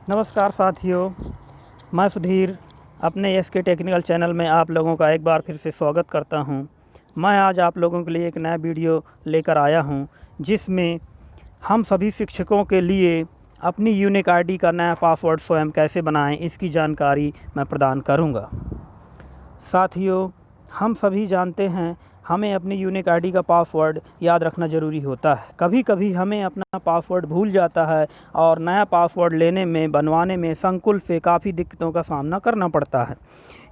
नमस्कार साथियों, मैं सुधीर अपने एसके टेक्निकल चैनल में आप लोगों का एक बार फिर से स्वागत करता हूं। मैं आज आप लोगों के लिए एक नया वीडियो लेकर आया हूं, जिसमें हम सभी शिक्षकों के लिए अपनी यूनिक आईडी का नया पासवर्ड स्वयं कैसे बनाएं, इसकी जानकारी मैं प्रदान करूंगा। साथियों, हम सभी जानते हैं हमें अपनी यूनिक आईडी का पासवर्ड याद रखना ज़रूरी होता है। कभी कभी हमें अपना पासवर्ड भूल जाता है और नया पासवर्ड लेने में बनवाने में संकुल से काफ़ी दिक्कतों का सामना करना पड़ता है।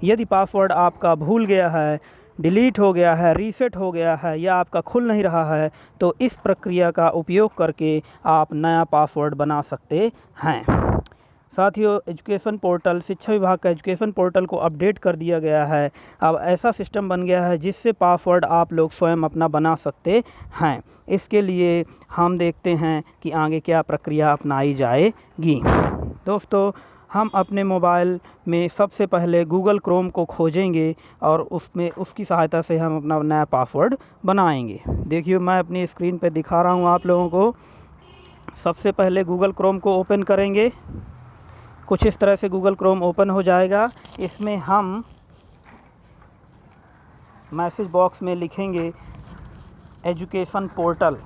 यदि पासवर्ड आपका भूल गया है, डिलीट हो गया है, रीसेट हो गया है या आपका खुल नहीं रहा है, तो इस प्रक्रिया का उपयोग करके आप नया पासवर्ड बना सकते हैं। साथियों, एजुकेशन पोर्टल, शिक्षा विभाग का एजुकेशन पोर्टल को अपडेट कर दिया गया है। अब ऐसा सिस्टम बन गया है जिससे पासवर्ड आप लोग स्वयं अपना बना सकते हैं। इसके लिए हम देखते हैं कि आगे क्या प्रक्रिया अपनाई जाएगी। दोस्तों, हम अपने मोबाइल में सबसे पहले गूगल क्रोम को खोजेंगे और उसमें उसकी सहायता से हम अपना नया पासवर्ड बनाएंगे। देखिए, मैं अपनी स्क्रीन पर दिखा रहा हूँ आप लोगों को। सबसे पहले गूगल क्रोम को ओपन करेंगे। कुछ इस तरह से गूगल क्रोम ओपन हो जाएगा। इसमें हम मैसेज बॉक्स में लिखेंगे education portal,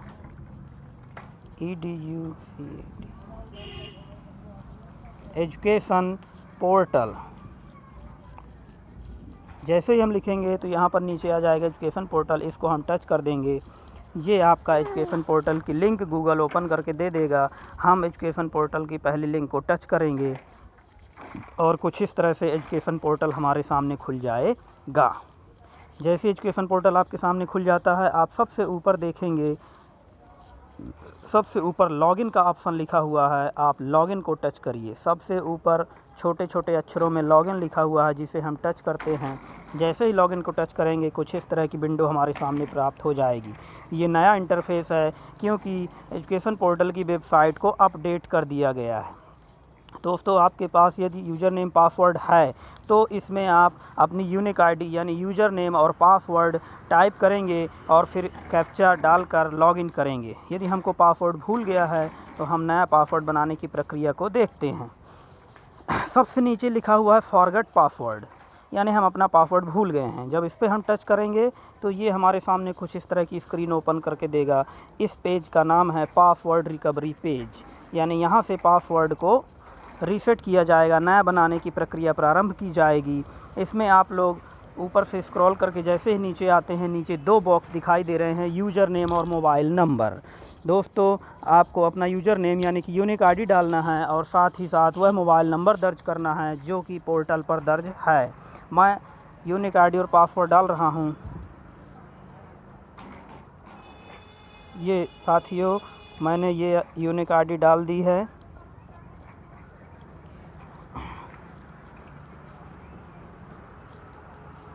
EDUCAT, education portal. जैसे ही हम लिखेंगे तो यहाँ पर नीचे आ जाएगा एजुकेशन पोर्टल। इसको हम टच कर देंगे। ये आपका एजुकेशन पोर्टल की लिंक गूगल ओपन करके दे देगा। हम एजुकेशन पोर्टल की पहली लिंक को टच करेंगे और कुछ इस तरह से एजुकेशन पोर्टल हमारे सामने खुल जाएगा। जैसे एजुकेशन पोर्टल आपके सामने खुल जाता है, आप सबसे ऊपर देखेंगे, सबसे ऊपर लॉगिन का ऑप्शन लिखा हुआ है। आप लॉगिन को टच करिए। सबसे ऊपर छोटे छोटे अक्षरों में लॉगिन लिखा हुआ है, जिसे हम टच करते हैं। जैसे ही लॉगिन को टच करेंगे, कुछ इस तरह की विंडो हमारे सामने प्राप्त हो जाएगी। ये नया इंटरफेस है क्योंकि एजुकेशन पोर्टल की वेबसाइट को अपडेट कर दिया गया है। दोस्तों, आपके पास यदि यूज़र नेम पासवर्ड है तो इसमें आप अपनी यूनिक आईडी यानी यूज़र नेम और पासवर्ड टाइप करेंगे और फिर कैप्चा डालकर लॉगिन करेंगे। यदि हमको पासवर्ड भूल गया है तो हम नया पासवर्ड बनाने की प्रक्रिया को देखते हैं। सबसे नीचे लिखा हुआ है फॉरगेट पासवर्ड, यानी हम अपना पासवर्ड भूल गए हैं। जब इस पर हम टच करेंगे तो ये हमारे सामने कुछ इस तरह की स्क्रीन ओपन करके देगा। इस पेज का नाम है पासवर्ड रिकवरी पेज, यानी यहाँ से पासवर्ड को रीसेट किया जाएगा, नया बनाने की प्रक्रिया प्रारंभ की जाएगी। इसमें आप लोग ऊपर से स्क्रॉल करके जैसे ही नीचे आते हैं, नीचे दो बॉक्स दिखाई दे रहे हैं, यूज़र नेम और मोबाइल नंबर। दोस्तों, आपको अपना यूज़र नेम यानी कि यूनिक आईडी डालना है और साथ ही साथ वह मोबाइल नंबर दर्ज करना है जो कि पोर्टल पर दर्ज है। मैं यूनिक आईडी और पासवर्ड डाल रहा हूँ। ये साथियों, मैंने ये यूनिक आईडी डाल दी है।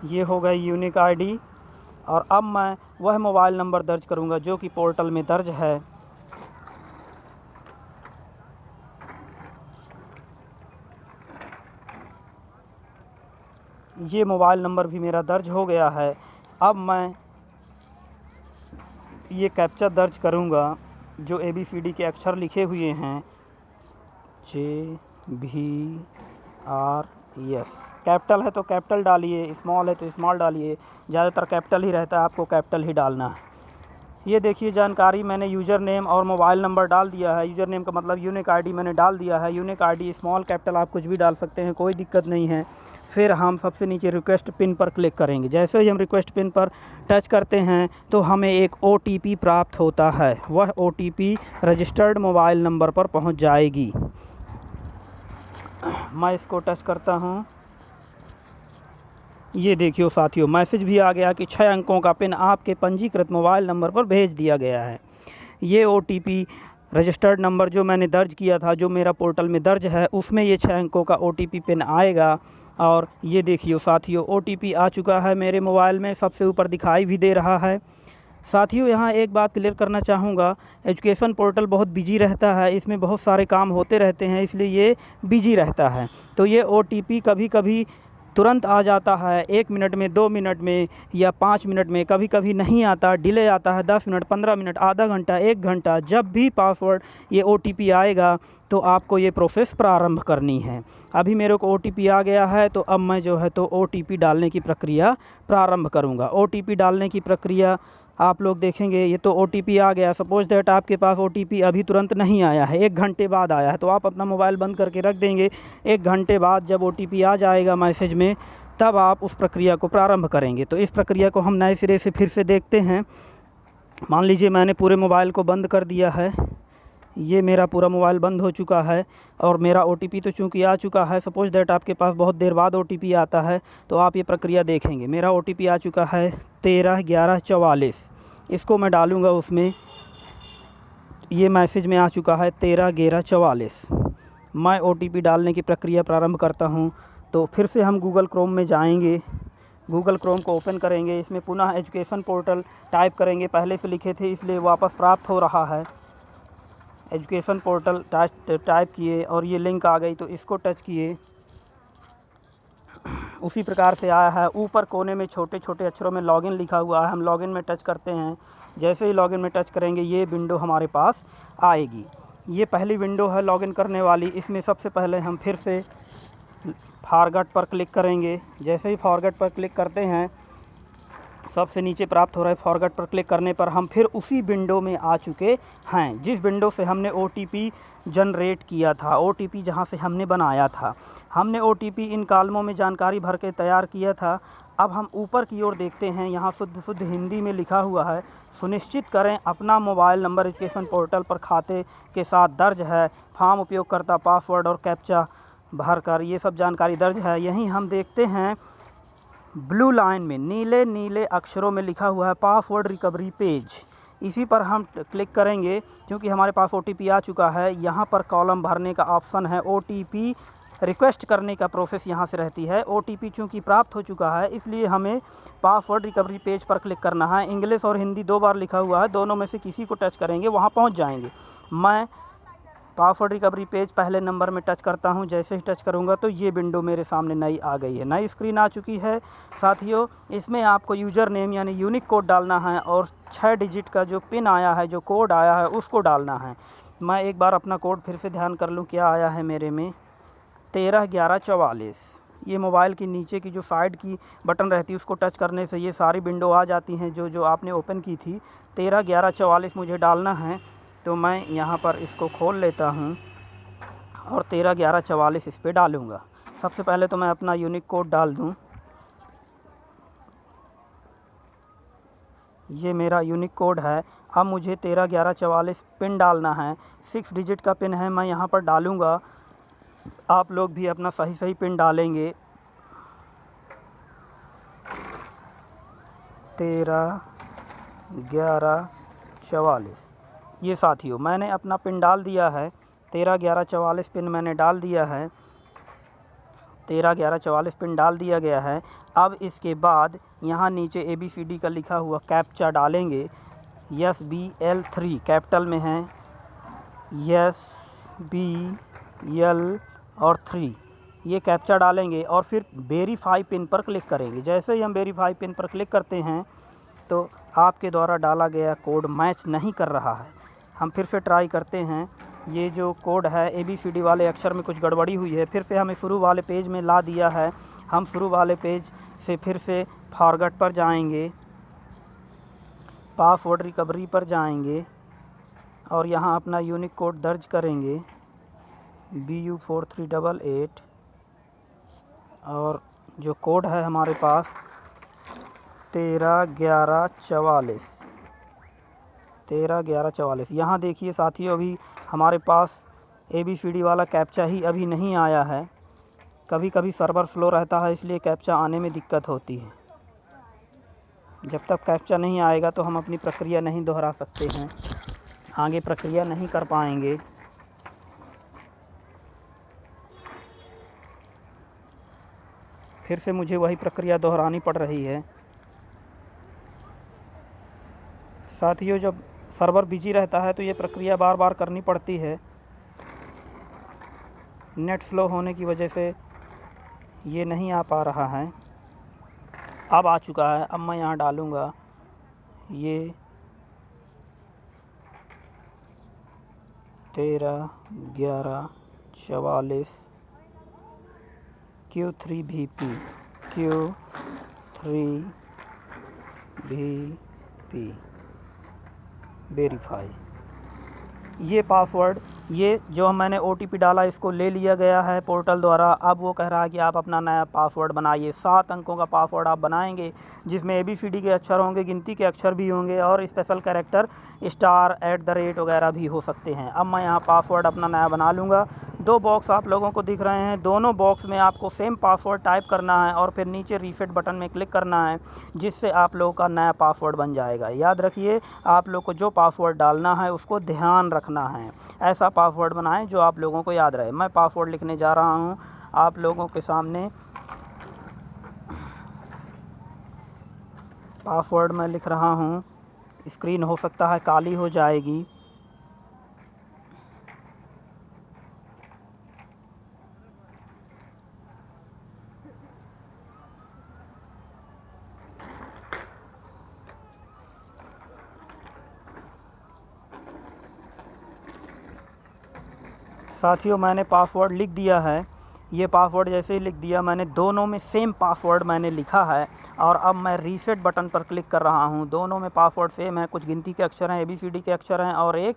ये हो गई यूनिक आईडी और अब मैं वह मोबाइल नंबर दर्ज करूंगा जो कि पोर्टल में दर्ज है। ये मोबाइल नंबर भी मेरा दर्ज हो गया है। अब मैं ये कैप्चा दर्ज करूंगा जो ABCD के अक्षर लिखे हुए हैं, JVRS। कैपिटल है तो कैपिटल डालिए, स्मॉल है तो स्मॉल डालिए। ज़्यादातर कैपिटल ही रहता है, आपको कैपिटल ही डालना है। ये देखिए जानकारी, मैंने यूज़र नेम और मोबाइल नंबर डाल दिया है। यूज़र नेम का मतलब यूनिक आईडी मैंने डाल दिया है। यूनिक आईडी स्मॉल कैपिटल आप कुछ भी डाल सकते हैं, कोई दिक्कत नहीं है। फिर हम सबसे नीचे रिक्वेस्ट पिन पर क्लिक करेंगे। जैसे ही हम रिक्वेस्ट पिन पर टच करते हैं तो हमें एक OTP प्राप्त होता है। वह OTP रजिस्टर्ड मोबाइल नंबर पर पहुंच जाएगी। मैं इसको टच करता हूं। ये देखियो साथियों, मैसेज भी आ गया कि 6 अंकों का पिन आपके पंजीकृत मोबाइल नंबर पर भेज दिया गया है। ये OTP रजिस्टर्ड नंबर जो मैंने दर्ज किया था, जो मेरा पोर्टल में दर्ज है, उसमें ये 6 अंकों का OTP पिन आएगा। और ये देखियो साथियों, OTP आ चुका है मेरे मोबाइल में, सबसे ऊपर दिखाई भी दे रहा है। साथियों, यहाँ एक बात क्लियर करना चाहूँगा, एजुकेशन पोर्टल बहुत बिजी रहता है, इसमें बहुत सारे काम होते रहते हैं, इसलिए ये बिजी रहता है। तो ये OTP कभी कभी तुरंत आ जाता है 1 मिनट में, 2 मिनट में या 5 मिनट में। कभी कभी नहीं आता, डिले आता है 10 मिनट, 15 मिनट, आधा घंटा, 1 घंटा। जब भी पासवर्ड ये OTP आएगा तो आपको ये प्रोसेस प्रारंभ करनी है। अभी मेरे को OTP आ गया है तो अब मैं जो है तो OTP डालने की प्रक्रिया प्रारंभ करूँगा। OTP डालने की प्रक्रिया आप लोग देखेंगे, ये तो OTP आ गया। सपोज़ दैट आपके पास OTP अभी तुरंत नहीं आया है, 1 घंटे बाद आया है, तो आप अपना मोबाइल बंद करके रख देंगे। 1 घंटे बाद जब OTP आ जाएगा मैसेज में, तब आप उस प्रक्रिया को प्रारंभ करेंगे। तो इस प्रक्रिया को हम नए सिरे से फिर से देखते हैं। मान लीजिए मैंने पूरे मोबाइल को बंद कर दिया है, ये मेरा पूरा मोबाइल बंद हो चुका है और मेरा OTP तो चूँकि आ चुका है। सपोज़ दैट आपके पास बहुत देर बाद OTP आता है तो आप ये प्रक्रिया देखेंगे। मेरा OTP आ चुका है 131144, इसको मैं डालूँगा उसमें। ये मैसेज में आ चुका है 131144। मैं OTP डालने की प्रक्रिया प्रारंभ करता हूँ। तो फिर से हम गूगल क्रोम में जाएंगे, गूगल क्रोम को ओपन करेंगे, इसमें पुनः एजुकेशन पोर्टल टाइप करेंगे। पहले से लिखे थे इसलिए वापस प्राप्त हो रहा है। एजुकेशन पोर्टल टाइप किए और ये लिंक आ गई तो इसको टच किए। उसी प्रकार से आया है। ऊपर कोने में छोटे छोटे अक्षरों में लॉगिन लिखा हुआ है, हम लॉगिन में टच करते हैं। जैसे ही लॉगिन में टच करेंगे ये विंडो हमारे पास आएगी। ये पहली विंडो है लॉगिन करने वाली। इसमें सबसे पहले हम फिर से फॉरगेट पर क्लिक करेंगे। जैसे ही फॉरगेट पर क्लिक करते हैं, सबसे नीचे प्राप्त हो रहा है। फॉरगेट पर क्लिक करने पर हम फिर उसी विंडो में आ चुके हैं जिस विंडो से हमने OTP जनरेट किया था, OTP जहां से हमने बनाया था। हमने OTP इन कॉलमों में जानकारी भर के तैयार किया था। अब हम ऊपर की ओर देखते हैं, यहाँ शुद्ध शुद्ध हिंदी में लिखा हुआ है, सुनिश्चित करें अपना मोबाइल नंबर एजुकेशन पोर्टल पर खाते के साथ दर्ज है। फॉर्म उपयोगकर्ता पासवर्ड और कैप्चा भर कर, ये सब जानकारी दर्ज है। यहीं हम देखते हैं ब्लू लाइन में नीले नीले अक्षरों में लिखा हुआ है पासवर्ड रिकवरी पेज। इसी पर हम क्लिक करेंगे क्योंकि हमारे पास OTP आ चुका है। यहाँ पर कॉलम भरने का ऑप्शन है, OTP रिक्वेस्ट करने का प्रोसेस यहाँ से रहती है। OTP चूँकि प्राप्त हो चुका है इसलिए हमें पासवर्ड रिकवरी पेज पर क्लिक करना है। इंग्लिश और हिंदी 2 बार लिखा हुआ है, दोनों में से किसी को टच करेंगे, वहाँ पहुँच जाएंगे। मैं पासवर्ड रिकवरी पेज पहले नंबर में टच करता हूं। जैसे ही टच करूंगा तो ये विंडो मेरे सामने नई आ गई है, नई स्क्रीन आ चुकी है। साथियों, इसमें आपको यूज़र नेम यानी यूनिक कोड डालना है और 6 डिजिट का जो पिन आया है, जो कोड आया है, उसको डालना है। मैं एक बार अपना कोड फिर से ध्यान कर लूँ क्या आया है मेरे में, 131144। ये मोबाइल के नीचे की जो साइड की बटन रहती है उसको टच करने से ये सारी विंडो आ जाती हैं जो आपने ओपन की थी। 131144 मुझे डालना है, तो मैं यहाँ पर इसको खोल लेता हूँ और 131144 इस पर डालूँगा। सबसे पहले तो मैं अपना यूनिक कोड डाल दूँ। ये मेरा यूनिक कोड है। अब मुझे 131144 पिन डालना है, 6 डिजिट का पिन है, मैं यहाँ पर डालूँगा। आप लोग भी अपना सही पिन डालेंगे। 131144। ये साथियों मैंने अपना पिन डाल दिया है, 131144 पिन मैंने डाल दिया है। 131144 पिन डाल दिया गया है। अब इसके बाद यहाँ नीचे ABCD का लिखा हुआ कैप्चा डालेंगे। SBL3 कैपिटल में है, SBL और 3 ये कैप्चा डालेंगे और फिर वेरीफाई पिन पर क्लिक करेंगे। जैसे ही हम वेरीफाई पिन पर क्लिक करते हैं तो आपके द्वारा डाला गया कोड मैच नहीं कर रहा है। हम फिर से ट्राई करते हैं। ये जो कोड है ABCD वाले अक्षर में कुछ गड़बड़ी हुई है। फिर से हमें शुरू वाले पेज में ला दिया है। हम शुरू वाले पेज से फिर से फॉरगेट पर जाएंगे, पासवर्ड रिकवरी पर जाएंगे और यहाँ अपना यूनिक कोड दर्ज करेंगे, BU4388। और जो कोड है हमारे पास 131144। यहाँ देखिए साथियों, अभी हमारे पास ABCD वाला कैप्चा ही अभी नहीं आया है। कभी कभी सर्वर स्लो रहता है इसलिए कैप्चा आने में दिक्कत होती है। जब तक कैप्चा नहीं आएगा तो हम अपनी प्रक्रिया नहीं दोहरा सकते हैं, आगे प्रक्रिया नहीं कर पाएंगे। फिर से मुझे वही प्रक्रिया दोहरानी पड़ रही है। साथियों, जब सर्वर बिजी रहता है तो ये प्रक्रिया बार बार करनी पड़ती है। नेट स्लो होने की वजह से ये नहीं आ पा रहा है, अब आ चुका है। अब मैं यहाँ डालूँगा ये 13/11/44 Q3VP वेरीफाई। ये पासवर्ड, ये जो मैंने OTP डाला इसको ले लिया गया है पोर्टल द्वारा। अब वो कह रहा है कि आप अपना नया पासवर्ड बनाइए। 7 अंकों का पासवर्ड आप बनाएंगे, जिसमें ABCD के अक्षर होंगे, गिनती के अक्षर भी होंगे और स्पेशल कैरेक्टर *@ वगैरह भी हो सकते हैं। अब मैं यहाँ पासवर्ड अपना नया बना लूँगा। 2 बॉक्स आप लोगों को दिख रहे हैं, दोनों बॉक्स में आपको सेम पासवर्ड टाइप करना है और फिर नीचे रीसेट बटन में क्लिक करना है, जिससे आप लोगों का नया पासवर्ड बन जाएगा। याद रखिए, आप लोग को जो पासवर्ड डालना है उसको ध्यान रखना है। ऐसा पासवर्ड बनाएं जो आप लोगों को याद रहे। मैं पासवर्ड लिखने जा रहा हूं आप लोगों के सामने। पासवर्ड मैं लिख रहा हूं, स्क्रीन हो सकता है काली हो जाएगी। साथियों, मैंने पासवर्ड लिख दिया है। ये पासवर्ड जैसे ही लिख दिया मैंने, दोनों में सेम पासवर्ड मैंने लिखा है और अब मैं रीसेट बटन पर क्लिक कर रहा हूँ। दोनों में पासवर्ड सेम है, कुछ गिनती के अक्षर हैं, ABCD के अक्षर हैं और एक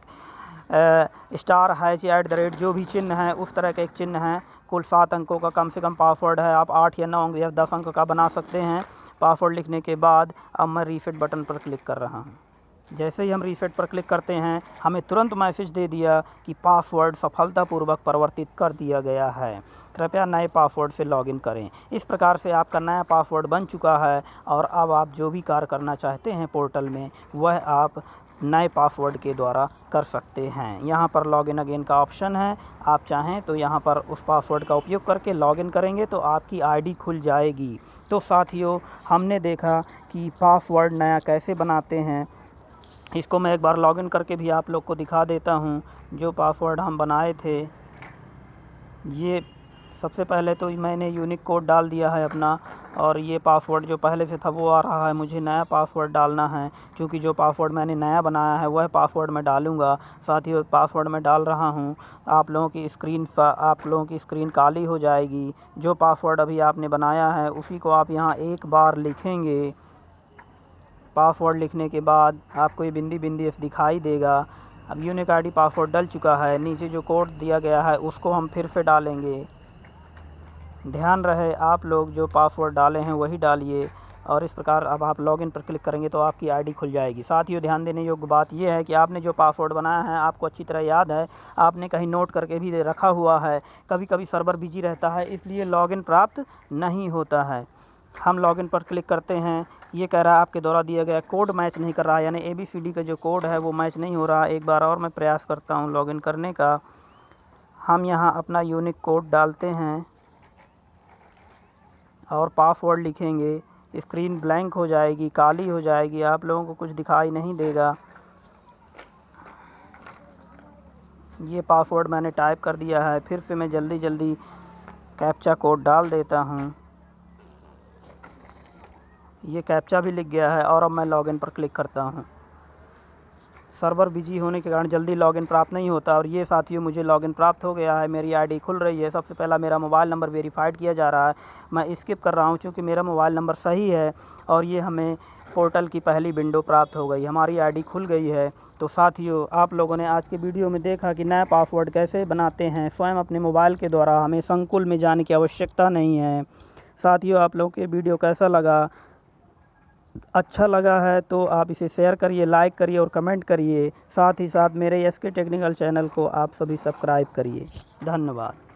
*# जो भी चिन्ह है उस तरह का एक चिन्ह है। कुल 7 अंकों का कम से कम पासवर्ड है। आप 8 या 9 अंक या 10 अंक का बना सकते हैं। पासवर्ड लिखने के बाद अब मैं रीसेट बटन पर क्लिक कर रहा हूँ। जैसे ही हम रीसेट पर क्लिक करते हैं, हमें तुरंत मैसेज दे दिया कि पासवर्ड सफलतापूर्वक परिवर्तित कर दिया गया है, कृपया नए पासवर्ड से लॉगिन करें। इस प्रकार से आपका नया पासवर्ड बन चुका है और अब आप जो भी कार्य करना चाहते हैं पोर्टल में, वह आप नए पासवर्ड के द्वारा कर सकते हैं। यहाँ पर लॉगिन अगेन का ऑप्शन है, आप चाहें तो यहाँ पर उस पासवर्ड का उपयोग करके लॉगिन करेंगे तो आपकी ID खुल जाएगी। तो साथियों, हमने देखा कि पासवर्ड नया कैसे बनाते हैं। इसको मैं एक बार लॉगिन करके भी आप लोग को दिखा देता हूँ। जो पासवर्ड हम बनाए थे, ये सबसे पहले तो मैंने यूनिक कोड डाल दिया है अपना, और ये पासवर्ड जो पहले से था वो आ रहा है। मुझे नया पासवर्ड डालना है, क्योंकि जो पासवर्ड मैंने नया बनाया है वह पासवर्ड मैं डालूँगा। साथियों, पासवर्ड मैं डाल रहा हूँ। आप लोगों की स्क्रीन काली हो जाएगी। जो पासवर्ड अभी आपने बनाया है उसी को आप यहाँ एक बार लिखेंगे। पासवर्ड लिखने के बाद आपको ये बिंदी बिंदी दिखाई देगा। अब यूनिक ID पासवर्ड डल चुका है। नीचे जो कोड दिया गया है उसको हम फिर से डालेंगे। ध्यान रहे, आप लोग जो पासवर्ड डाले हैं वही डालिए और इस प्रकार अब आप लॉगिन पर क्लिक करेंगे तो आपकी ID खुल जाएगी। साथियों, ध्यान देने योग्य बात यह है कि आपने जो पासवर्ड बनाया है आपको अच्छी तरह याद है, आपने कहीं नोट करके भी रखा हुआ है। कभी कभी सर्वर बिजी रहता है, इसलिए लॉगिन प्राप्त नहीं होता है। हम लॉगिन पर क्लिक करते हैं। ये कह रहा है आपके द्वारा दिया गया कोड मैच नहीं कर रहा है, यानी ABCD का जो कोड है वो मैच नहीं हो रहा। एक बार और मैं प्रयास करता हूँ लॉगिन करने का। हम यहाँ अपना यूनिक कोड डालते हैं और पासवर्ड लिखेंगे। स्क्रीन ब्लैंक हो जाएगी, काली हो जाएगी, आप लोगों को कुछ दिखाई नहीं देगा। ये पासवर्ड मैंने टाइप कर दिया है। फिर से मैं जल्दी कैप्चा कोड डाल देता हूँ। ये कैप्चा भी लिख गया है और अब मैं लॉगिन पर क्लिक करता हूँ। सर्वर बिजी होने के कारण जल्दी लॉगिन प्राप्त नहीं होता और ये साथियों, मुझे लॉगिन प्राप्त हो गया है। मेरी ID खुल रही है। सबसे पहला मेरा मोबाइल नंबर वेरीफाइड किया जा रहा है। मैं स्किप कर रहा हूँ क्योंकि मेरा मोबाइल नंबर सही है और ये हमें पोर्टल की पहली विंडो प्राप्त हो गई, हमारी ID खुल गई है। तो साथियों, आप लोगों ने आज के वीडियो में देखा कि नया पासवर्ड कैसे बनाते हैं स्वयं अपने मोबाइल के द्वारा। हमें संकुल में जाने की आवश्यकता नहीं है। साथियों, आप लोगों के वीडियो कैसा लगा? अच्छा लगा है तो आप इसे शेयर करिए, लाइक करिए और कमेंट करिए। साथ ही साथ मेरे SK टेक्निकल चैनल को आप सभी सब्सक्राइब करिए। धन्यवाद।